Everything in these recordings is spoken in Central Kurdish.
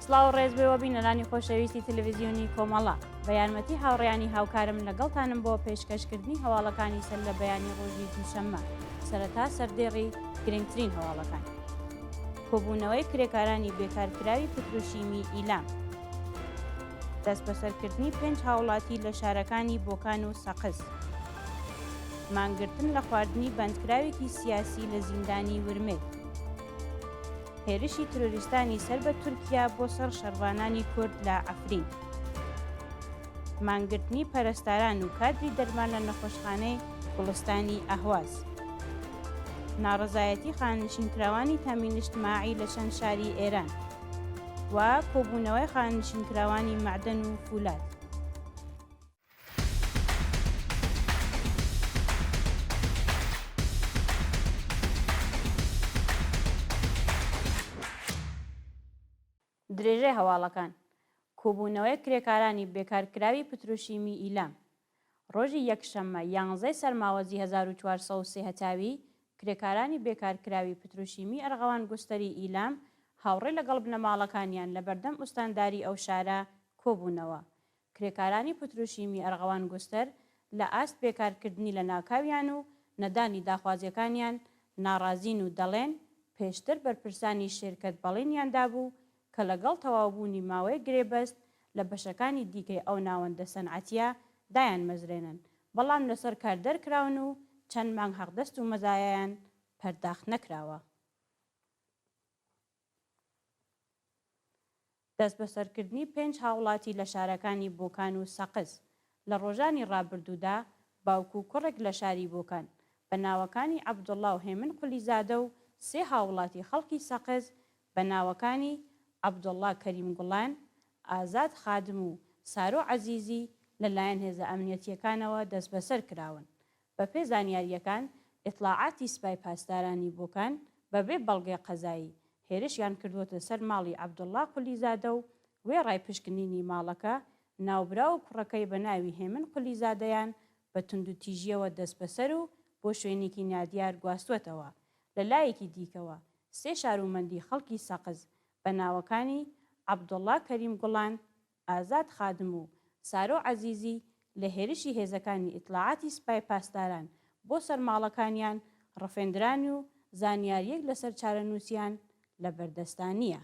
سڵاو ڕێزبێەوە بینەرانی خۆشەویستی تەلەڤیزیۆنی کۆمەڵە بە یارمەتی هاوڕێیانی هاوکارم لەگەڵتانم بۆ پێشکەشکردنی هەواڵەکانی سەر لە بەیانی ڕۆژی دووشەممە سەرەتا سەردێڕی گرنگترین هەواڵەکان. کۆبوونەوەی کرێکارانی بێکارکراوی پتروشیمی ئیلام، دەست بەسەرکردنی 5 هاوڵاتی لە شارەکانی بۆکان و سەقز، مانگرتن لە خواردنی بەندکراوێکی سیاسی لە زیندانی ورمێ، هێرشی ترۆریستانی سەر بە تورکیا بۆ سەر شەڕوانانی کورد لە عەفرین، مانگرتنی پەرستاران و کادری دەرمان لە نەخۆشخانەی گوڵستانی ئەهواز، ناڕەزایەتی خانشینکراوانی تامینجتماعی لە چەند شاری ئێران و کۆبوونەوەی خانشینکراوانی معدەن و فولاد. درێژەی هەواڵەکان. کۆبوونەوەی کرێکارانی بێکارکراوی پتروشیمی ئیلام. ڕۆژی یەکشەممە 11 سەرماوەزی 1403 هەتاوی کرێکارانی بێکارکراوی پتروشیمی ئەرغەوان گوستەری ئیلام هاوڕێ لەگەڵ بنەماڵەکانیان لە بەردەم ئوستانداری ئەو شارە کۆبوونەوە. کرێکارانی پتروشیمی ئەرغەوان گوستەر لە ئاست بێکارکردنی لە ناوکاویان و نەدانی داخوازیەکانیان ناڕازین و دەڵێن پێشتر بەرپرسانی شێرکەت بەڵێنیاندا بوو کە لەگەڵ تەواوبوونی ماوەی گرێبەست لە بەشەکانی دیکەی ئەو ناوەندە سەنعەتیە دایان مەزرێنن، بەڵام لەسەر کار دەرکراون و چەند مانگ حەقدەست و مەزایایان پەرداخ نەکراوە. دەست بەسەرکردنی 5 هاوڵاتی لە شارەکانی بۆکان و سەقز. لە ڕۆژانی ڕابردوودا باوکو و کوڕێک لە شاری بۆکان بە ناوەکانی عەبدوڵڵا و هێمن قولیزادە و 3 هاوڵاتی خەڵکی سەقز بە ناوەکانی عەبدوڵڵا کەریم گوڵان، ئازاد خادم و سارۆ عەزیزی لەلایەن هێزە ئەمنیەتیەکانەوە دەست بەسەر کراون. بەپێ زانیاریەکان ئیطلاعاتی سوپای پاسدارانی بۆکان بەبێ بەڵگەی قەزایی هێرشیان کردووەتە سەر ماڵی عەبدوڵڵا قولیزادە و وێڕای پشکنینی ماڵەکە ناوبرا و کوڕەکەی بە ناوی هێمن قولیزادەیان بە توندوتیژیەوە دەست بەسەر و بۆ شوێنێکی نادیار گواستوەتەوە. لە لایەکی دیکەوە 3 شارومەندی خەڵکی سەقز بە ناوەکانی عەبدوڵڵا کەریم گوڵان، ئازاد خادم و سارۆ عەزیزی لە هێرشی هێزەکانی ئیطلاعاتی سوپای پاسداران بۆ سەر ماڵەکانیان ڕفێندران و زانیاریەک لەسەر چارەنووسیان لە بەردەستانیە.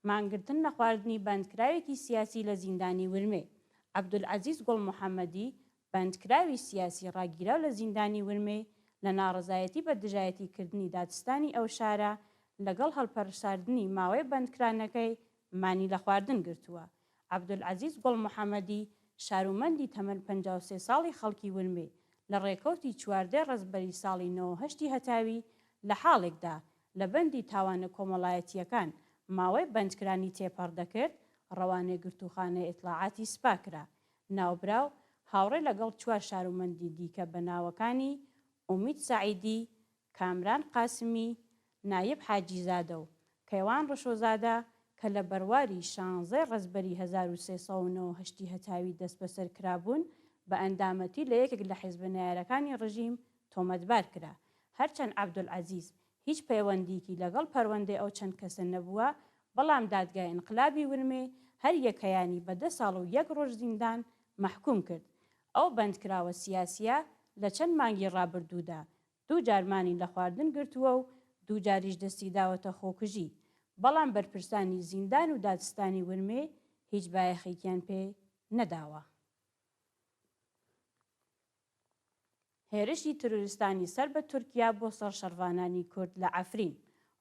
مانگرتن لە خواردنی بەندکراوێکی سیاسی لە زیندانی ورمێ. عەبدولعەزیز گوڵ موحەممەدی بەندکراوی سیاسی ڕاگیراو لە زیندانی ورمێ لە ناڕەزایەتی بە دژایەتیکردنی دادستانی ئەو شارە لەگەڵ هەڵپەرساردنی ماوەی بەندکرانەکەی مانی لە خواردن گرتووە. عەبدولعەزیز گوڵ موحەممەدی شارومەندی تەمەن 53 ساڵی خەڵکی ورمێ لە ڕێکەوتی 14 ڕەزبەری ساڵی 98 هەتاوی لە حاڵێکدا لە بەندی تاوانە کۆمەڵایەتیەکان ماوەی بەندکرانی تێپەڕ دەکرد ڕەوانەی گرتوخانەی ئیطلاعاتی سوپا کرا. ناوبراو هاوڕێ لەگەڵ 4 شارومەندی دیکە بە ناوەکانی ئومید سەعیدی، کامران قاسمی، نایب حاجیزادە و کەیوان ڕەشۆزادە کە لە بەرواری 16 ڕەزبەری 1398 هەتاوی دەست بەسەر کرابوون بە ئەندامەتی لە یەکێک لە حیزبە نایارەکانی ڕژیم تۆمەتبار کرا. هەرچەند عەبدولعەزیز هیچ پەیوەندیکی لەگەڵ پەروەندەی ئەو چەند کەسە نەبووە، بەڵام دادگای ئینقلابی ورمێ هەر یەکەیانی بە 10 ساڵ و 1 ڕۆژ زیندان مەحکوم کرد. ئەو بەندکراوە سیاسیە لە چەند مانگی ڕابردوودا 2 جارمانی لە خواردن گرتووە و 2 جاریش دەستی داوەتە خۆکوژی، بەڵام بەرپرسانی زیندان و دادستانی ورمێ هیچ بایەخێکیان پێ نەداوە. هێرشی ترۆریستانی سەر بە تورکیا بۆ سەر شەڕوانانی کورد لە عەفرین.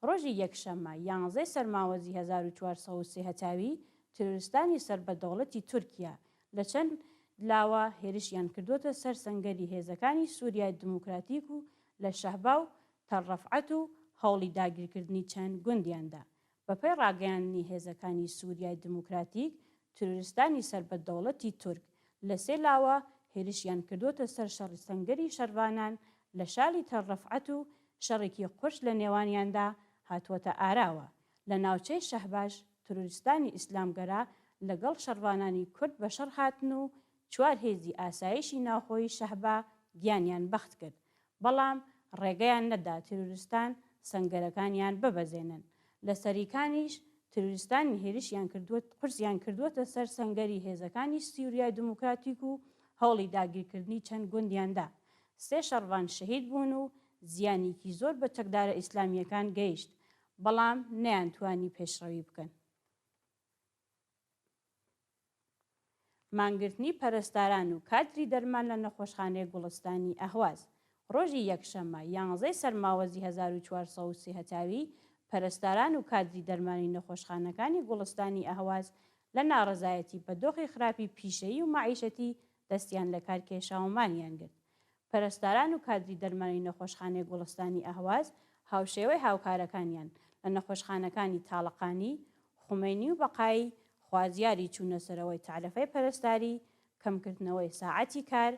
ڕۆژی یەکشەممە 11 سەرماوەزی 1403 هەتاوی ترۆریستانی سەر بە دەوڵەتی تورکیا لە چەند لاوە هێرشیان کردوتە سەر سەنگەری هێزەکانی سووریای دموکراتیک و لە شەهبا و تەڕەفعەت و هەوڵی داگیرکردنی چەند گوندیاندا. بەپێی ڕاگەیاندنی هێزەکانی سووریای دموکراتیک، ترۆریستانی سەر بە دەوڵەتی تورک لە 3 لاوە هێرشیان کردوتە سەر شەڕی سەنگەری شەروانان لە شاڵی تەڕەفعەت و شەڕێکی قورس لە نێوانیاندا هاتووەتە ئاراوە. لە ناوچەی شەهباش ترۆریستانی ئیسلامگەرا لەگەڵ شەروانانی کورد بە شەڕ هاتن و 4 هێزی ئاسایشی ناوخۆی شەهبا گیانیان بەخت کرد، بەڵام ڕێگەیان نەدا ترۆریستان سەنگەرەکانیان ببەزێنن. لە سەریکانیش تروریستانی هێرشیان قرسیان کردووەتە سەر سەنگەری هێزەکانی سووریای دموکراتیک و هەوڵی داگیرکردنی چەند گوندیاندا. 3 شەڕڤان شەهید بوون و زیانێکی زۆر بە چەکدارە ئیسلامیەکان گەیشت، بەڵام نەیانتوانی پێشڕەوی بکەن. مانگرتنی پەرستاران و کادری دەرمان لە نەخۆشخانەی گوڵستانی ئەهواز. ڕۆژی یەکشەممە 11 سەرماوەزی 1430 هەتاوی پەرستاران و کادری دەرمانی نەخۆشخانەکانی گوڵستانی ئەهواز لە ناڕەزایەتی بە دۆخی خراپی پیشەیی و مەعیشەتی دەستیان لە کار کێشاومانیان گرت. پەرستاران و کادری دەرمانی نەخۆشخانەی گوڵستانی ئەهواز هاوشێوەی هاوکارەکانیان لە نەخۆشخانەکانی تاڵەقانی، خومینی و بەقایی خوازیاری چوونەسەرەوەی تعرفەی پەرستاری، کەمکردنەوەی ساعەتی کار،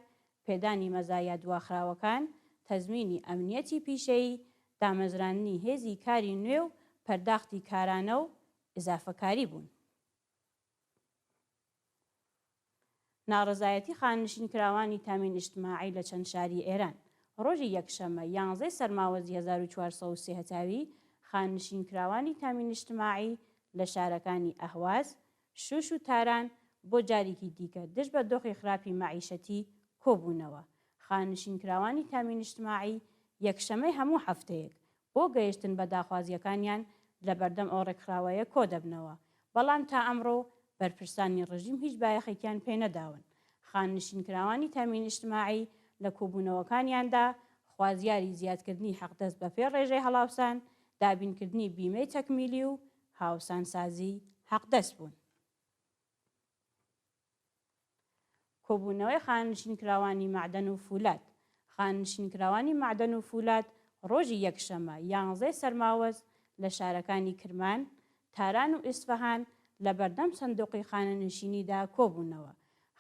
پێدانی مەزایە دواخراوەکان، تەزمینی ئەمنیەتی پیشەیی، دامەزرانی هێزی کاری نوێ و پەرداختی کارانە و ئیزافەکاری بوون. ناڕەزایەتی خانشینکراوانی تامین ئیجتیماعی لە چەند شاری ئێران. ڕۆژی یەکشەممە 11 سەرماوەزی 1430 هەتاوی خانشینکراوانی تامین ئیجتیماعی لە شارەکانی ئەهواز، شوش و تاران بۆ جارێکی دیکە دژ بە دۆخی خراپی مەعیشەتی کۆبوونەوە. خانشینکراوانی تامین ئیجتیماعی یەکشەمەی هەموو هەفتەیەک بۆ گەیشتن بە داخوازیەکانیان لە بەردەم ئەو ڕێکخراوەیە کۆ دەبنەوە، بەڵام تا ئەمڕۆ بەرپرسانی ڕژیم هیچ بایەخێکیان پێ نەداون. خانشینکراوانی تامین ئیجتیماعی لە کۆبوونەوەکانیاندا خوازیاری زیادکردنی حەقدەست بە پێ ڕێژەی هەڵاوسان، دابینکردنی بیمەی تەکمیلی و هاوسانسازی حەقدەست بوون. کۆبوونەوەی خانشینکراوانی معدەن و فولاد. خانشینکراوانی معدەن و فولاد ڕۆژی یەکشەممە 11 سەرماوەز لە شارەکانی کرمان، تاران و ئیسفەهان لە بەردەم سندوقی خانەنشینیدا کۆبوونەوە.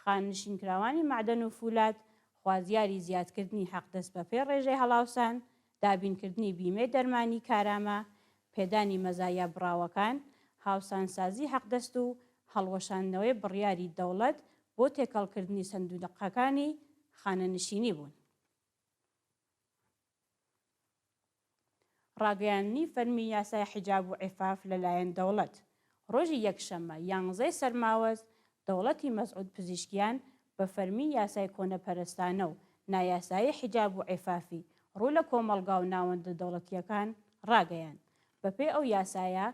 خانشینکراوانی معدەن و فولاد خوازیاری زیادکردنی حەقدەست بە پێ ڕێژەی هەڵاوسان، دابینکردنی بیمەی دەرمانی کارامە، پێدانی مەزایە بڕاوەکان، هاوسانسازی حەقدەست و هەڵوەشاندنەوەی بڕیاری دەوڵەت بۆ تێکەڵکردنی سندوقەکانی خانەنشینی بوون. ڕاگەیاندنی فەرمی یاسای حیجاب و عیفاف لەلایەن دەوڵەت. ڕۆژی یەکشەممە 11 سەرماوەز دەوڵەتی مەسعود پزیشکیان بە فەرمی یاسای کۆنەپەرستانە و نایاسایی حیجاب و عیفافی ڕوو لە کۆمەڵگا و ناوەندە دەوڵەتیەکان ڕاگەیان. بەپێی ئەو یاسایە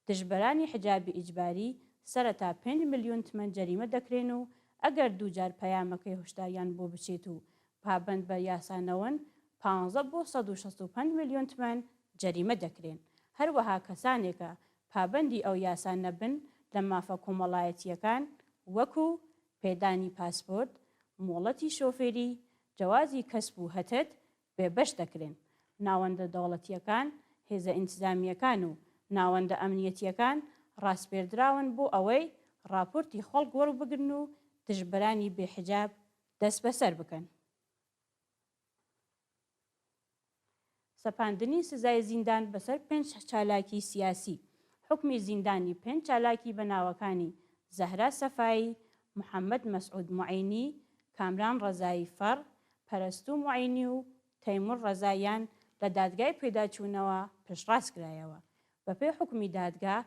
دژبەرانی حیجابی ئیجباری سەرەتا 5 ملیۆن تمەن جەریمە دەکرێن و ئەگەر دووجار پەیامەکەی هۆشداریان بۆ بچێت و پابەند بە یاسانەوەن 15 بۆ 165 ملیۆن تمەن جەریمە دەکرێن. هەروەها کەسانێکە پابەندی ئەو یاسانە بن لە مافە کۆمەڵایەتیەکان وەکو پێدانی پاسپۆرت، مۆڵەتی شۆفێری، جەوازی کەسب و هەتت بێبەش دەکرێن. ناوەندە دەوڵەتیەکان، هێزە ئینتیزامیەکان و ناوەندە ئەمنیەتیەکان ڕاستپێردراون بۆ ئەوەی راپۆرتی خەڵک وەربگرن و دژبەرانی بێحیجاب دەست بەسەر بکەن. سەپاندنی سزای زیندان بەسەر 5 چالاکی سیاسی. حکمی زیندانی 5 چالاکی بەناوەکانی زەهرا سەفایی، محەممەد مەسعود موعینی، کامران ڕەزایی فەڕ، پەرستوو موعینی و تەیمور ڕەزاییان لە دادگای پێداچوونەوە پشتڕاست کرایەوە. بەپێی حکمی دادگا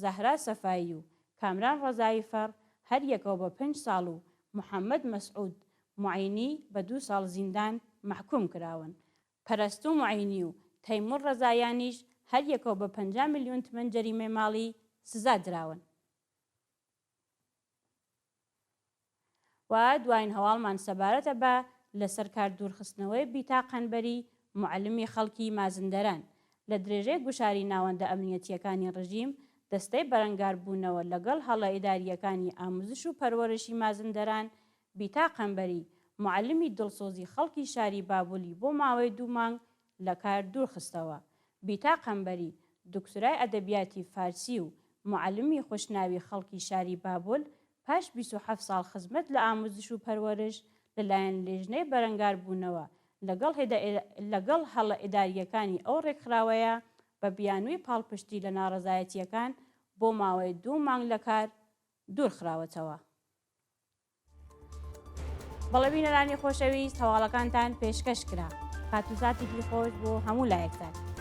زەهرا سەفایی و کامران ڕەزایی فەڕ هەر یەکەوە بە 5 ساڵ و محەممەد مەسعود موعینی بە 2 ساڵ زیندان محکوم کراون. پەرستوو موعینی و تەیمور ڕەزاییانیش هەر یەکەوە بە 50 ملیۆن تمەن جەریمەی ماڵی سزا دراون. و دوایین هەواڵمان سەبارەتە بە لەسەر کار دوورخستنەوەی بیتا قەنبەری معلمی خەڵکی مازندەران. لە درێژەی گوشاری ناوەندە ئەمنیەتیەکانی ڕژیم دەستەی بەرەنگاربوونەوە لەگەڵ هەڵە ئیداریەکانی ئاموزش و پەروەرشی مازندەران بیتا قەنبەری معلمی دڵسۆزی خەڵکی شاری بابولی بۆ ماوەی 2 مانگ لە کار دوورخستەوە. بیتا قەنبەری دکتۆرای ئەدەبیاتی فارسی و معلمی خوشناوی خەڵکی شاری بابل پاش 27 ساڵ خزمەت لە ئاموزش و پەروەرش لەلایەن لێژنەی بەرەنگاربوونەوە لەگەڵ هەڵە ئیداریەکانی ئەو ڕێکخراوەیە بە بیانووی پاڵپشتی لە ناڕەزایەتیەکان بۆ ماوەی 2 مانگ لە کار دوورخراوەتەوە. بەڵێبینەرانی خۆشەویست، هەواڵەکانتان پێشکەش کرا. کاتوزاتێکی خۆش بۆ هەموو لایەکتان.